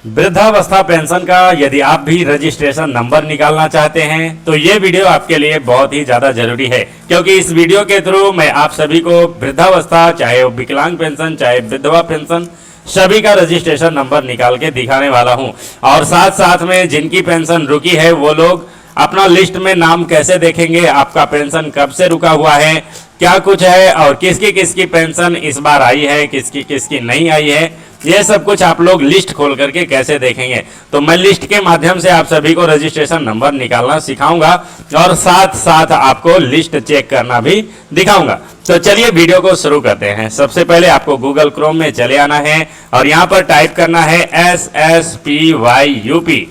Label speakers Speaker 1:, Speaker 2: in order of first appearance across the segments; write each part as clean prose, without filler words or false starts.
Speaker 1: वृद्धावस्था पेंशन का यदि आप भी रजिस्ट्रेशन नंबर निकालना चाहते हैं तो ये वीडियो आपके लिए बहुत ही ज्यादा जरूरी है, क्योंकि इस वीडियो के थ्रू मैं आप सभी को वृद्धावस्था, चाहे विकलांग पेंशन चाहे विधवा पेंशन, सभी का रजिस्ट्रेशन नंबर निकाल के दिखाने वाला हूं। और साथ साथ में जिनकी पेंशन रुकी है वो लोग अपना लिस्ट में नाम कैसे देखेंगे, आपका पेंशन कब से रुका हुआ है, क्या कुछ है और किसकी किसकी पेंशन इस बार आई है, किसकी किसकी नहीं आई है, ये सब कुछ आप लोग लिस्ट खोल करके कैसे देखेंगे। तो मैं लिस्ट के माध्यम से आप सभी को रजिस्ट्रेशन नंबर निकालना सिखाऊंगा और साथ साथ आपको लिस्ट चेक करना भी दिखाऊंगा। तो चलिए वीडियो को शुरू करते हैं। सबसे पहले आपको गूगल क्रोम में चले आना है और यहाँ पर टाइप करना है SSPYUP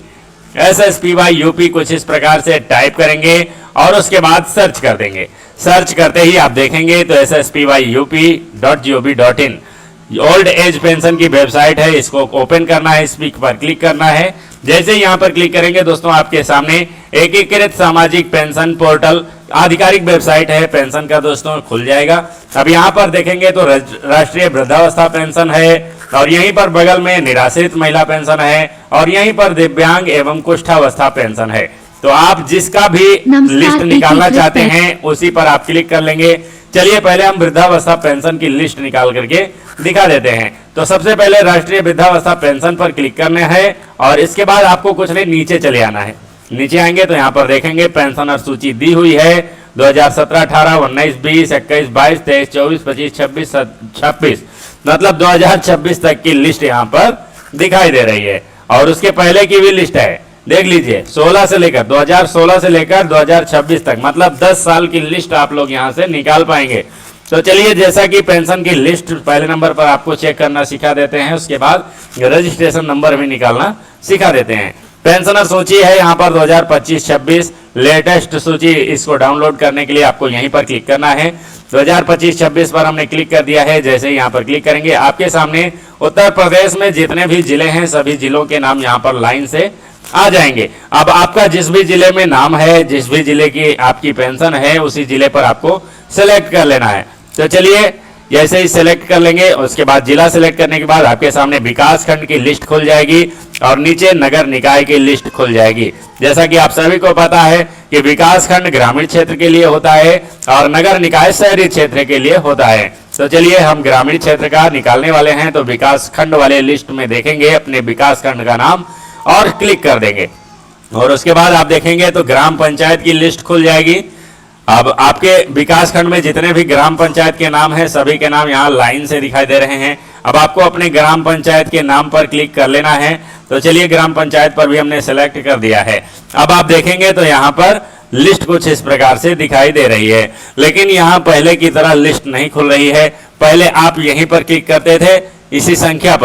Speaker 1: कुछ इस प्रकार से टाइप करेंगे और उसके बाद सर्च कर देंगे। सर्च करते ही आप देखेंगे तो SSPYUP.gov.in ओल्ड एज पेंशन की वेबसाइट है, इसको ओपन करना है, स्पीक पर क्लिक करना है। जैसे यहाँ पर क्लिक करेंगे दोस्तों आपके सामने एकीकृत सामाजिक पेंशन पोर्टल आधिकारिक वेबसाइट है पेंशन का दोस्तों खुल जाएगा। अब यहाँ पर देखेंगे तो राष्ट्रीय वृद्धावस्था पेंशन है और यहीं पर बगल में निराश्रित महिला पेंशन है और यहीं पर दिव्यांग एवं कुष्ठावस्था पेंशन है। तो आप जिसका भी लिस्ट निकालना चाहते हैं उसी पर आप क्लिक कर लेंगे। चलिए पहले हम वृद्धावस्था पेंशन की लिस्ट निकाल करके दिखा देते हैं। तो सबसे पहले राष्ट्रीय वृद्धावस्था पेंशन पर क्लिक करना है और इसके बाद आपको कुछ नहीं नीचे चले आना है। नीचे आएंगे तो यहाँ पर देखेंगे पेंशनर सूची दी हुई है 2017, 18, 19, 20, 21, 22, 23, 24, 25, 26, 26 मतलब 2026 तक की लिस्ट यहाँ पर दिखाई दे रही है। और उसके पहले की भी लिस्ट है, देख लीजिए 2016 से लेकर 2026 तक मतलब 10 साल की लिस्ट आप लोग यहाँ से निकाल पाएंगे। तो चलिए जैसा कि पेंशन की लिस्ट पहले नंबर पर आपको चेक करना सिखा देते हैं, उसके बाद रजिस्ट्रेशन नंबर भी निकालना सिखा देते हैं। पेंशनर सूची है यहाँ पर 2025-26 लेटेस्ट सूची, इसको डाउनलोड करने के लिए आपको यहीं पर क्लिक करना है। 2025-26 पर हमने क्लिक कर दिया है। जैसे यहाँ पर क्लिक करेंगे आपके सामने उत्तर प्रदेश में जितने भी जिले हैं सभी जिलों के नाम यहाँ पर लाइन से आ जाएंगे। अब आपका जिस भी जिले में नाम है, जिस भी जिले की आपकी पेंशन है उसी जिले पर आपको सेलेक्ट कर लेना है। तो चलिए जैसे ही सेलेक्ट कर लेंगे उसके बाद जिला सेलेक्ट करने के बाद आपके सामने विकास खंड की लिस्ट खुल जाएगी और नीचे नगर निकाय की लिस्ट खुल जाएगी। जैसा कि आप सभी को पता है कि विकास खंड ग्रामीण क्षेत्र के लिए होता है और नगर निकाय शहरी क्षेत्र के लिए होता है। तो चलिए हम ग्रामीण क्षेत्र का निकालने वाले हैं, तो विकास खंड वाले लिस्ट में देखेंगे अपने विकास खंड का नाम और क्लिक कर देंगे और उसके बाद आप देखेंगे तो ग्राम पंचायत की लिस्ट खुल जाएगी। अब आपके विकास खंड में जितने भी ग्राम पंचायत के नाम हैं सभी के नाम यहाँ लाइन से दिखाई दे रहे हैं। अब आपको अपने ग्राम पंचायत के नाम पर क्लिक कर लेना है। तो चलिए ग्राम पंचायत पर भी हमने सेलेक्ट कर दिया है। अब आप देखेंगे तो यहाँ पर लिस्ट कुछ इस प्रकार से दिखाई दे रही है, लेकिन यहाँ पहले की तरह लिस्ट नहीं खुल रही है। पहले आप यहीं पर क्लिक करते थे, इसी संख्या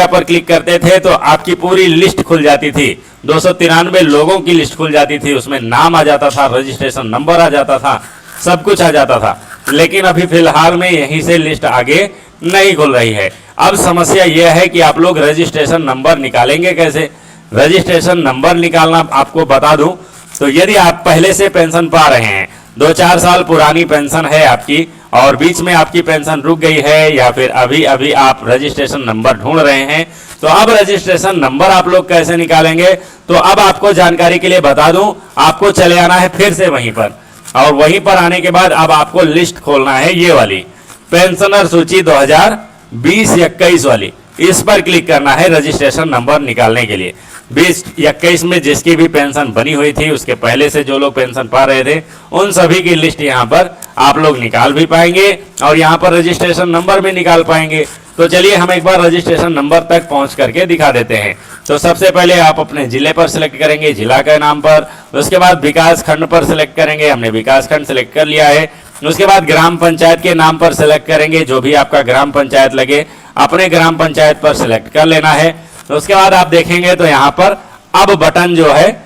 Speaker 1: पर क्लिक करते थे तो आपकी पूरी लिस्ट खुल जाती थी। 293 लोगों की लिस्ट खुल जाती थी, उसमें नाम आ जाता था, रजिस्ट्रेशन नंबर आ जाता था, सब कुछ आ जाता था। लेकिन अभी फिलहाल में यहीं से लिस्ट आगे नहीं खुल रही है। अब समस्या यह है कि आप लोग रजिस्ट्रेशन नंबर निकालेंगे कैसे। रजिस्ट्रेशन नंबर निकालना आपको बता दूं तो यदि आप पहले से पेंशन पा रहे हैं, 2-4 साल पुरानी पेंशन है आपकी और बीच में आपकी पेंशन रुक गई है या फिर अभी अभी आप रजिस्ट्रेशन नंबर ढूंढ रहे हैं, तो अब रजिस्ट्रेशन नंबर आप लोग कैसे निकालेंगे। तो अब आपको जानकारी के लिए बता दूं, आपको चले आना है फिर से वहीं पर और वहीं पर आने के बाद अब आपको लिस्ट खोलना है, ये वाली पेंशनर सूची 2020-21 वाली, इस पर क्लिक करना है रजिस्ट्रेशन नंबर निकालने के लिए। 2021 में जिसकी भी पेंशन बनी हुई थी, उसके पहले से जो लोग पेंशन पा रहे थे उन सभी की लिस्ट यहाँ पर आप लोग निकाल भी पाएंगे और यहाँ पर रजिस्ट्रेशन नंबर भी निकाल पाएंगे। तो चलिए हम एक बार रजिस्ट्रेशन नंबर तक पहुँच करके दिखा देते हैं। तो सबसे पहले आप अपने जिले पर सिलेक्ट करेंगे, जिला के नाम पर, उसके बाद विकास खंड पर सिलेक्ट करेंगे, हमने विकास खंड सिलेक्ट कर लिया है। उसके बाद ग्राम पंचायत के नाम पर सिलेक्ट करेंगे, जो भी आपका ग्राम पंचायत लगे अपने ग्राम पंचायत पर सिलेक्ट कर लेना है। तो उसके बाद आप देखेंगे तो यहाँ पर अब बटन जो है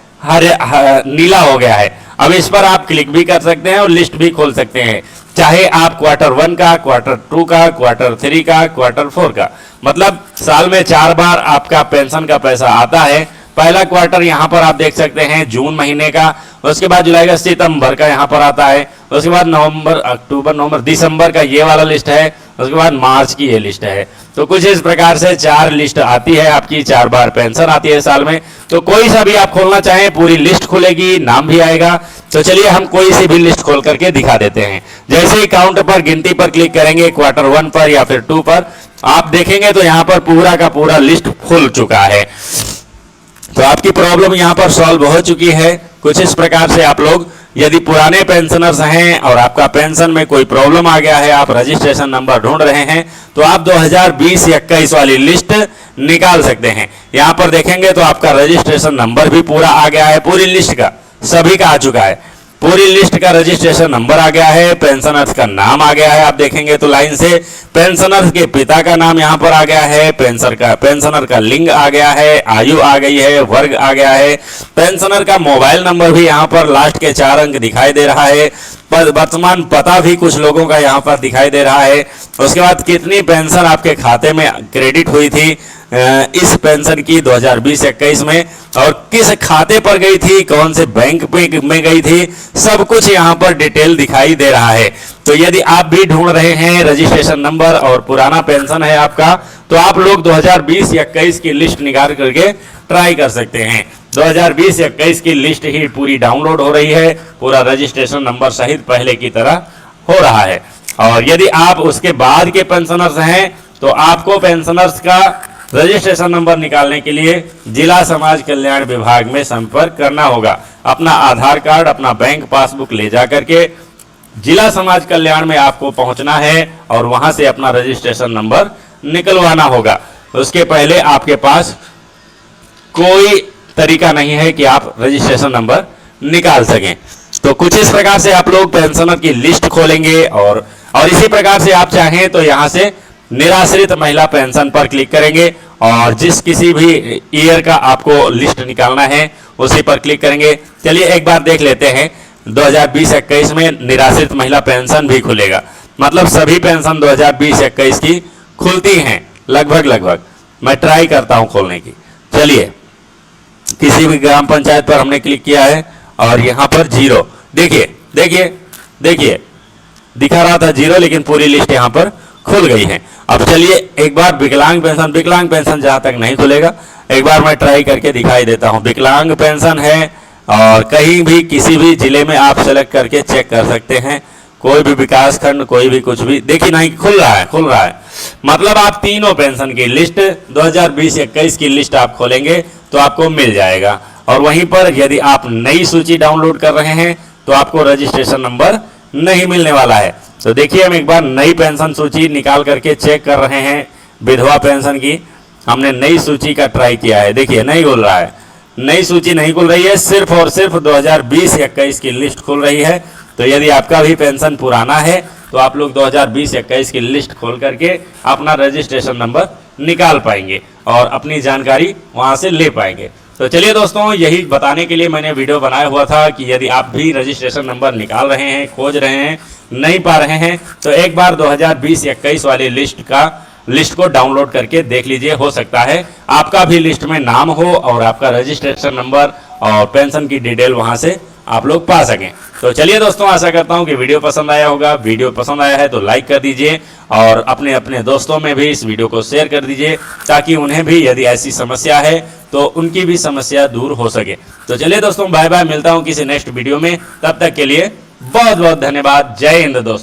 Speaker 1: नीला हो गया है। अब इस पर आप क्लिक भी कर सकते हैं और लिस्ट भी खोल सकते हैं, चाहे आप Q1 का, Q2 का, Q3 का, Q4 का, मतलब साल में 4 बार आपका पेंशन का पैसा आता है। पहला क्वार्टर यहाँ पर आप देख सकते हैं जून महीने का उसके बाद जुलाई अगस्त सितंबर का यहाँ पर आता है, उसके बाद नवंबर अक्टूबर नवंबर दिसंबर का ये वाला लिस्ट है, उसके बाद मार्च की ये लिस्ट है। तो कुछ इस प्रकार से 4 लिस्ट आती है आपकी, 4 बार पेंशन आती है साल में। तो कोई सा भी आप खोलना चाहें पूरी लिस्ट खुलेगी, नाम भी आएगा। तो चलिए हम कोई सी भी लिस्ट खोल करके दिखा देते हैं। जैसे ही काउंट पर गिनती पर क्लिक करेंगे, क्वार्टर 1 पर या फिर 2 पर आप देखेंगे तो यहाँ पर पूरा का पूरा लिस्ट खुल चुका है। तो आपकी प्रॉब्लम यहाँ पर सॉल्व हो चुकी है। कुछ इस प्रकार से आप लोग यदि पुराने पेंशनर्स हैं और आपका पेंशन में कोई प्रॉब्लम आ गया है, आप रजिस्ट्रेशन नंबर ढूंढ रहे हैं, तो आप 2020-21 वाली लिस्ट निकाल सकते हैं। यहाँ पर देखेंगे तो आपका रजिस्ट्रेशन नंबर भी पूरा आ गया है, पूरी लिस्ट का सभी का आ चुका है। पूरी लिस्ट का रजिस्ट्रेशन नंबर आ गया है, पेंशनर्स का नाम आ गया है। आप देखेंगे तो लाइन से पेंशनर्स के पिता का नाम यहाँ पर आ गया है, पेंशनर का लिंग आ गया है, आयु आ गई है, वर्ग आ गया है, पेंशनर का मोबाइल नंबर भी यहाँ पर लास्ट के 4 अंक दिखाई दे रहा है, वर्तमान पता भी कुछ लोगों का यहाँ पर दिखाई दे रहा है। उसके बाद कितनी पेंशन आपके खाते में क्रेडिट हुई थी इस पेंशन की 2020-21 में, और किस खाते पर गई थी, कौन से बैंक में गई थी, सब कुछ यहाँ पर डिटेल दिखाई दे रहा है। तो यदि आप भी ढूंढ रहे हैं रजिस्ट्रेशन नंबर और पुराना पेंशन है आपका, तो आप लोग 2020-21 की लिस्ट निकाल करके ट्राई कर सकते हैं। 2020-21 की लिस्ट ही पूरी डाउनलोड हो रही है, पूरा रजिस्ट्रेशन नंबर सहित पहले की तरह हो रहा है। और यदि आप उसके बाद के पेंशनर्स हैं तो आपको पेंशनर्स का रजिस्ट्रेशन नंबर निकालने के लिए जिला समाज कल्याण विभाग में संपर्क करना होगा। अपना आधार कार्ड, अपना बैंक पासबुक ले जा करके जिला समाज कल्याण में आपको पहुंचना है और वहां से अपना रजिस्ट्रेशन नंबर निकलवाना होगा। उसके पहले आपके पास कोई तरीका नहीं है कि आप रजिस्ट्रेशन नंबर निकाल सकें। तो कुछ इस प्रकार से आप लोग पेंशनर की लिस्ट खोलेंगे और इसी प्रकार से आप चाहें तो यहां से निराश्रित महिला पेंशन पर क्लिक करेंगे और जिस किसी भी ईयर का आपको लिस्ट निकालना है उसी पर क्लिक करेंगे। चलिए एक बार देख लेते हैं, 2020-21 में निराश्रित महिला पेंशन भी खुलेगा, मतलब सभी पेंशन 2020-21 की खुलती हैं लगभग। मैं ट्राई करता हूं खोलने की। चलिए, किसी भी ग्राम पंचायत पर हमने क्लिक किया है और यहाँ पर 0, देखिए दिखा रहा था 0, लेकिन पूरी लिस्ट यहाँ पर खुल गई है। अब चलिए एक बार विकलांग पेंशन जहां तक नहीं खुलेगा, एक बार मैं ट्राई करके दिखाई देता हूं। विकलांग पेंशन है और कहीं भी किसी भी जिले में आप सेलेक्ट करके चेक कर सकते हैं, कोई भी विकास खंड, कोई भी कुछ भी, देखिए नहीं खुल रहा है। मतलब आप तीनों पेंशन की लिस्ट 2020-21 की लिस्ट आप खोलेंगे तो आपको मिल जाएगा। और वहीं पर यदि आप नई सूची डाउनलोड कर रहे हैं तो आपको रजिस्ट्रेशन नंबर नहीं मिलने वाला है। तो देखिए हम एक बार नई पेंशन सूची निकाल करके चेक कर रहे हैं। विधवा पेंशन की हमने नई सूची का ट्राई किया है, देखिए नहीं खुल रहा है, नई सूची नहीं खुल रही है, सिर्फ और सिर्फ 2020-21 की लिस्ट खुल रही है। तो यदि आपका भी पेंशन पुराना है तो आप लोग 2020-21 की लिस्ट खोल करके अपना रजिस्ट्रेशन नंबर निकाल पाएंगे और अपनी जानकारी वहां से ले पाएंगे। तो चलिए दोस्तों, यही बताने के लिए मैंने वीडियो बनाया हुआ था कि यदि आप भी रजिस्ट्रेशन नंबर निकाल रहे हैं, खोज रहे हैं, नहीं पा रहे हैं, तो एक बार 2020-21 वाली लिस्ट को डाउनलोड करके देख लीजिए। हो सकता है आपका भी लिस्ट में नाम हो और आपका रजिस्ट्रेशन नंबर और पेंशन की डिटेल वहां से आप लोग पा सकें। तो चलिए दोस्तों, आशा करता हूं कि वीडियो पसंद आया होगा। वीडियो पसंद आया है तो लाइक कर दीजिए और अपने दोस्तों में भी इस वीडियो को शेयर कर दीजिए, ताकि उन्हें भी यदि ऐसी समस्या है तो उनकी भी समस्या दूर हो सके। तो चलिए दोस्तों, बाय बाय, मिलता हूं किसी नेक्स्ट वीडियो में। तब तक के लिए बहुत बहुत धन्यवाद। जय हिंद दोस्तों।